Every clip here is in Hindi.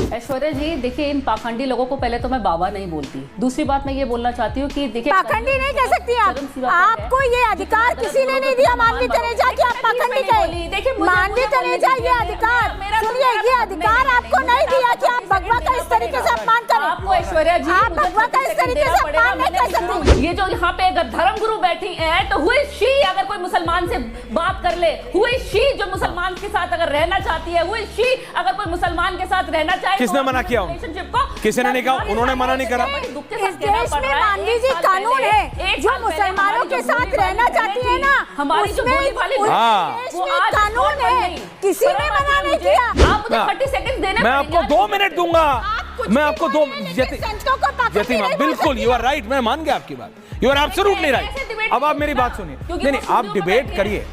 ऐश्वर्या जी देखिए, इन पाखंडी लोगों को पहले तो मैं बाबा नहीं बोलती। दूसरी बात मैं ये बोलना चाहती हूँ कि देखिए, पाखंडी नहीं कह सकती आप। आपको ये अधिकार किसी ने नहीं दिया मानवी तनेजा कि आप पाखंडी कहें। मानवी तनेजा ये अधिकार, सुनिए, ये अधिकार आपको नहीं दिया कि आप भगवा का इस तरीके से अपमान करें। आपको ऐश्वर्या जी, आप भगवा का इस तरीके से अपमान नहीं कर सकती। ये जो यहाँ पे अगर धर्मगुरु बैठी है तो हुई शी, अगर कोई मुसलमान से बात कर ले, हुई शी जो मुसलमान के साथ अगर रहना चाहती है, हुई शी अगर कोई मुसलमान के साथ रहना चाहे। किसने मना किया? किसी ने नहीं कहा, उन्होंने मना नहीं करा। इस देश में मानवी जी कानून है, जो मुसलमानों के साथ रहना चाहती है ना, हमारी जो बोली वाली कानून है, किसी ने मना नहीं किया। आप मुझे 30 सेकंड देने, मैं आपको 2 मिनट दूंगा। मैं आपको 2 यतीमा, बिल्कुल यू आर राइट, मैं मान गया आपकी बात, यू आर एब्सोल्युटली राइट। अब आप मेरी बात सुनिए। नहीं, आप डिबेट करिए,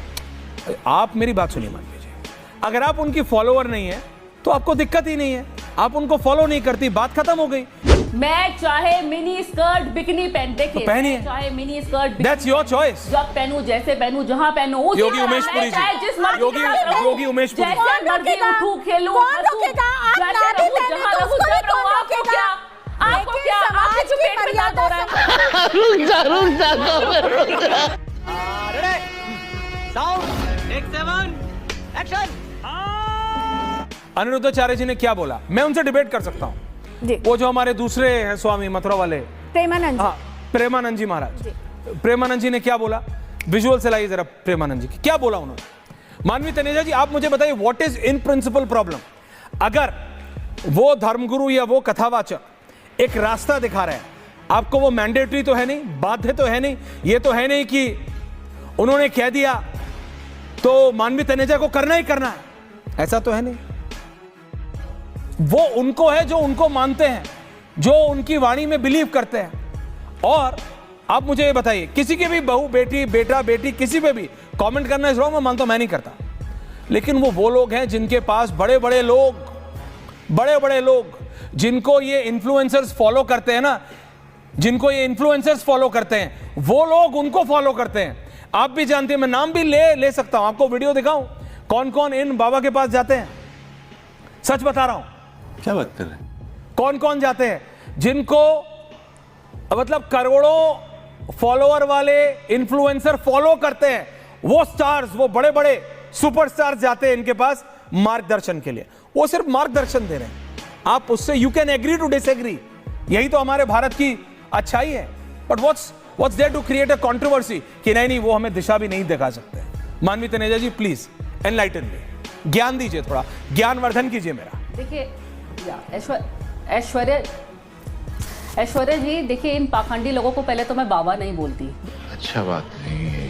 आप मेरी बात सुनिए। मान लीजिए अगर आप उनकी फॉलोअर नहीं है तो आपको दिक्कत ही नहीं है, आप उनको फॉलो नहीं करती, बात खत्म हो गई। मैं चाहे मिनी स्कर्ट बिकनी पहनते तो पहनिए, चाहे mini skirt, that's your choice. जब पहनूं, जैसे पहनूं, जहां पहनूं। योगी उमेश पुरी जी, योगी उमेश पुरी, जैसे मर्जी उठूं, खेलूं, कौन रोकेगा? आप नारी पहने तो उसको भी कौन रोकेगा? आपको क्या, आपके जो पेट में दर्द हो रहा है? रुक जा साउंड, टेक 7, एक्शन। अनिरुद्धाचार्य जी ने क्या बोला, मैं उनसे डिबेट कर सकता हूँ। वो जो हमारे दूसरे हैं स्वामी मथुरा वाले, प्रेमानंद, हाँ, प्रेमानंद जी महाराज, प्रेमानंद जी ने क्या बोला, विजुअल से लाइए जरा प्रेमानंद जी की क्या बोला उन्होंने। मानवी तनेजा जी, आप मुझे बताइए what is in principle problem. अगर वो धर्मगुरु या वो कथावाचक एक रास्ता दिखा रहे हैं, आपको वो मैंडेटरी तो है नहीं, बाध्य तो है नहीं, ये तो है नहीं कि उन्होंने कह दिया तो मानवी तनेजा को करना ही करना है, ऐसा तो है नहीं। वो उनको है जो उनको मानते हैं, जो उनकी वाणी में बिलीव करते हैं। और आप मुझे ये बताइए, किसी की भी बहू, बेटी, बेटा, बेटी, किसी पे भी कमेंट करना इस रॉन्ग, मैं मानता हूं, मैं नहीं करता। लेकिन वो लोग हैं जिनके पास बड़े बड़े लोग जिनको ये इन्फ्लुएंसर्स फॉलो करते हैं ना, जिनको ये इन्फ्लुएंसर्स फॉलो करते हैं, वो लोग उनको फॉलो करते हैं। आप भी जानते हैं, मैं नाम भी ले सकता हूं, आपको वीडियो दिखाऊं कौन कौन इन बाबा के पास जाते हैं। सच बता रहा हूं। क्या बात कर रहे हैं? कौन कौन जाते हैं जिनको मतलब करोड़ों फॉलोअर वाले इन्फ्लुएंसर फॉलो करते हैं, वो स्टार्स, वो बड़े बड़े सुपरस्टार्स जाते हैं इनके पास मार्गदर्शन के लिए। वो सिर्फ मार्गदर्शन दे रहे हैं, आप उससे you can agree to disagree, यही तो हमारे भारत की अच्छाई है। But what's there to create a controversy कि नहीं वो हमें दिशा भी नहीं दिखा सकते। मानवी तनेजा जी प्लीज एनलाइटन मी, ज्ञान दीजिए, थोड़ा ज्ञानवर्धन कीजिए मेरा। देखिए ऐश्वर्या जी, देखिए, इन पाखंडी लोगों को पहले तो मैं बाबा नहीं बोलती। अच्छा बात नहीं है।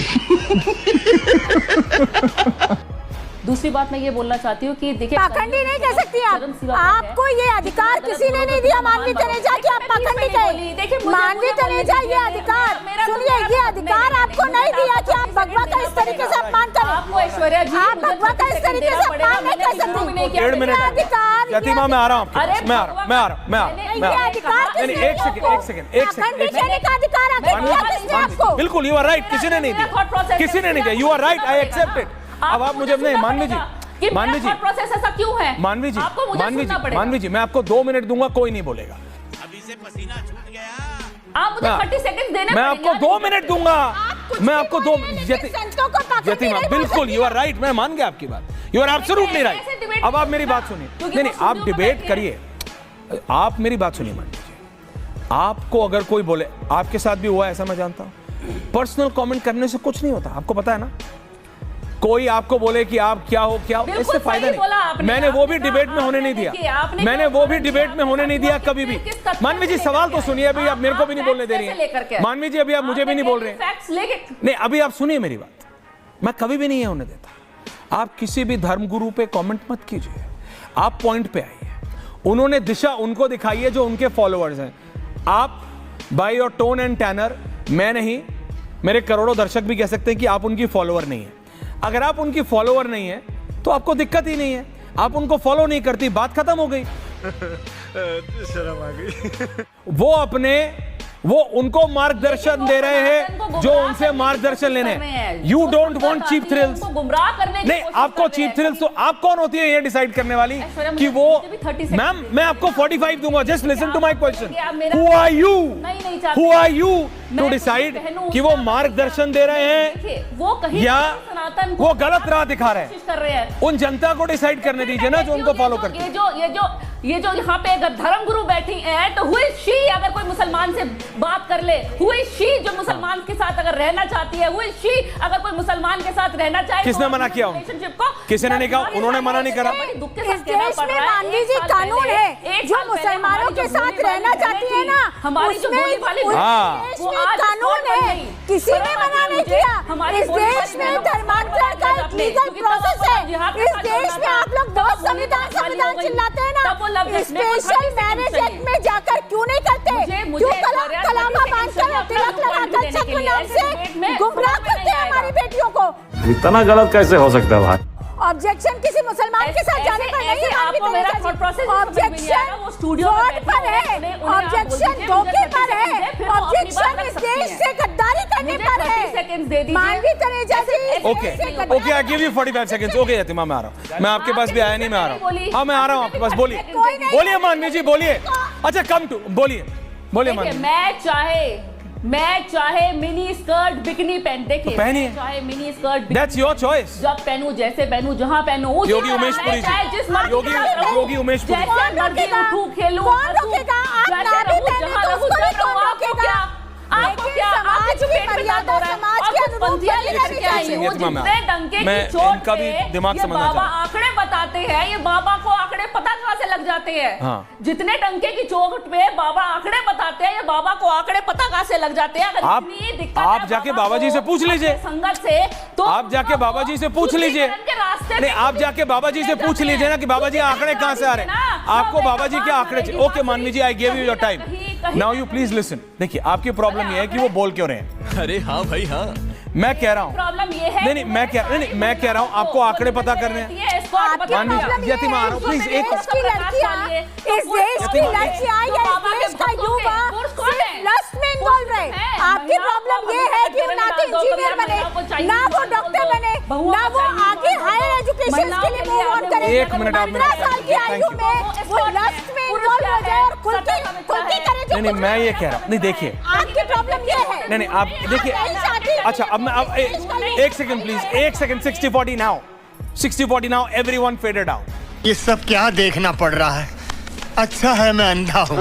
दूसरी बात मैं ये बोलना चाहती हूँ कि देखिए, पाखंडी नहीं कह सकती आप। आपको ये अधिकार किसी ने नहीं दिया मानवी तनेजा कि आप पाखंडी कहें। मानवी तनेजा ये अधिकार, सुनिए, ये अधिकार आपको नहीं दिया कि आप भगवा का इस तरीके से अपमान करें। आपको ऐश्वर्या जी, आप भगवा का इस तरीके से अपमान नहीं कर सकती। 1.5 मिनट यतीमा, मैं आ रहा हूँ, मैं आ रहा हूँ। बिल्कुल यू आर राइट, किसी ने नहीं दिया, you are right, I accept it. अब आप मुझे नहीं, मानवी जी प्रोसेस ऐसा क्यों है? मानवी जी, मैं आपको 2 मिनट दूंगा, कोई नहीं बोलेगा। अभी से पसीना छूट गया। आप मुझे 30 सेकंड देने, मैं आपको 2 मिनट दूंगा, मैं आपको 2 यतीमा, बिल्कुल यू आर राइट, मैं मान गया आपकी बात, यू आर एब्सोल्युटली राइट। अब आप मेरी बात सुनिए। नहीं, आप डिबेट करिए, आप मेरी बात सुनिए। मान लीजिए आपको अगर कोई बोले, आपके साथ भी हुआ ऐसा, मैं जानता हूं, पर्सनल कमेंट करने से कुछ नहीं होता, आपको पता है ना। कोई आपको बोले कि आप क्या हो, इससे फायदा नहीं। मैंने वो भी डिबेट में होने नहीं दिया, कभी भी। मानवी जी सवाल तो सुनिए, अभी आप मेरे को भी नहीं बोलने दे रही हैं। मानवी जी अभी आप मुझे भी नहीं बोल रहे हैं। नहीं, अभी आप सुनिए मेरी बात, मैं कभी भी नहीं है होने देता। आप किसी भी धर्मगुरु पे कमेंट मत कीजिए, आप पॉइंट पे आइए। उन्होंने दिशा उनको दिखाई है जो उनके फॉलोअर्स हैं। आप by your tone and tenor, मैं नहीं, मेरे करोड़ों दर्शक भी कह सकते हैं कि आप उनकी फॉलोअर नहीं है। अगर आप उनकी फॉलोअर नहीं है तो आपको दिक्कत ही नहीं है, आप उनको फॉलो नहीं करती, बात खत्म हो गई। शर्म आ गई। वो उनको मार्गदर्शन दे रहे हैं जो उनसे मार्गदर्शन लेने हैं। You don't want cheap thrills. गुमराह करने की नहीं, कोशिश आपको कर रहे चीप हैं। थ्रिल्स तो आप कौन होती है ये डिसाइड करने वाली कि वो, मैम मैं आपको 45 दूंगा, just listen to my question. Who are you, who are you to decide कि वो मार्गदर्शन दे रहे हैं वो कहीं या सनातन वो गलत राह दिखा रहे कोशिश कर रहे हैं। हैं। उन जनता को डिसाइड करने दीजिए ना, जो उनको फॉलो करती है। ये जो यहाँ पे अगर धर्मगुरु बैठी है तो हुई शी, अगर कोई मुसलमान से बात कर ले, हुई शी जो मुसलमान के साथ अगर रहना चाहती है, हुई शी अगर कोई मुसलमान के साथ रहना चाहे। किसने मना किया? रिलेशनशिप को किसी ने नहीं कहा, उन्होंने मना नहीं करा। इस देश में मानवी जी कानून है, जो मुसलमानों के साथ रहना चाहती है ना, हमारी जो बोली वाली कानून है, किसी ने मना नहीं किया। इस देश में धर्मांतरण का एक लीगल प्रोसेस है। इस देश में आप लोग बहुत संविधान चिल्लाते हैं ना, स्पेशल मैरिज एक्ट में जाकर क्यों नहीं करते? क्यों कलामा बांधकर तिलक लगाकर छत्र नाम से गुमराह करते हैं हमारी बेटियों को? इतना गलत कैसे हो सकता है भाई? ऑब्जेक्शन किसी मुसलमान के साथ जाने पर नहीं है। आपको मेरा थॉट प्रोसेस ऑब्जेक्शन वोट पर है, ऑब्जेक्शन धोखे पर है, ऑब्जेक्शन इस देश से गद्दारी करने पर है। Manvi Taneja ji, okay I give you 45 seconds. Okay Yatima, मैं आ रहा हूँ। मैं आपके पास भी आया नहीं, मैं आ रहा हूँ। हाँ मैं आ रहा हूँ आपके पास। बोलिए बोलिए मानवी जी, बोलिए। अच्छा कम टू, बोलिए बोलिए मानवी। मैं चाहे मिनी स्कर्ट बिकनी पहन, देखिए पहनिए, चाहे mini skirt that's your choice. जब पहनूं, जैसे पहनूं, जहां पहनूं, योगी उमेश पुरी जी, योगी उमेश पुरी, जैसे मर्जी उठूं, खेलूं, कौन रोकेगा? आप ना भी पहने तो उसको भी कौन रोकेगा? आपको क्या, समाज की मर्यादा, समाज के अनुरूप लेकर आई हूं, जितने डंके की चोट इनका भी पे दिमाग ये समझना बाबा आंकड़े बताते हैं। ये बाबा को आंकड़े पता कहां से लग जाते हैं? हाँ। जितने डंके की चोट पे बाबा आंकड़े बताते हैं, ये बाबा को आंकड़े पता कहां से लग जाते हैं? अगर इतनी दिक्कत है आप जाके बाबा जी से पूछ लीजिए, संगत से, तो आप जाके बाबा जी से पूछ लीजिए। नहीं, आप जाके बाबा जी से पूछ लीजिए ना कि बाबा जी आंकड़े कहां से आ रहे हैं। आपको बाबा जी के आंकड़े चाहिए। Okay Manvi ji, I give you your time. Now you please listen. देखिए आपकी प्रॉब्लम ये है कि वो बोल क्यों रहे हैं। अरे हाँ भाई हाँ, मैं कह रहा हूँ, प्रॉब्लम ये है। नहीं मैं कह रहा हूँ आपको आंकड़े पता करने हैं। मानवी जी, यतिमा आ रहा हूँ प्लीज। एक इस देश की लड़कियां या इस देश का युवा लस्ट में इन्वॉल्व है। आपकी प्रॉब्लम ये है कि वो ना तो इंजीनियर बने, ना वो डॉक्टर बने, ना वो आगे हायर एजुकेशन के लिए मूव ऑन करे। 1 मिनट आप 15 साल की आयु में वो लस्ट में इन्वॉल्व हो जाए और खुल के करे जो नहीं मैं ये कह रहा हूँ। नहीं देखिए, आपकी प्रॉब्लम ये है। नहीं आप देखिए। अच्छा अब मैं अब एक second please, 1 second. 60-40 now, 60-40 now, everyone faded out. ये सब क्या देखना पड़ रहा है? अच्छा है मैं अंधा हूँ।